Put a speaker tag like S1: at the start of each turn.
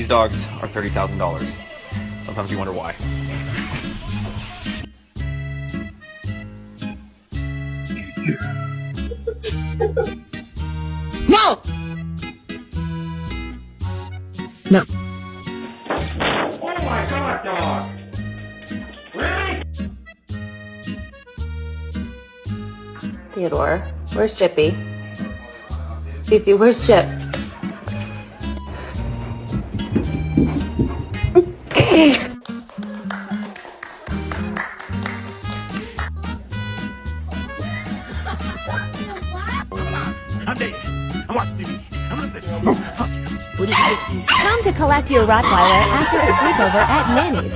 S1: These dogs are $30,000. Sometimes you wonder why.
S2: No! No.
S3: Oh my God, dog! Really?
S4: Theodore, where's Chippy? Fifi, where's Chip?
S3: I'm dead. I'm watching TV. I'm gonna miss you. Fuck you.
S5: Come to collect your Rottweiler after a sleepover at Manny's.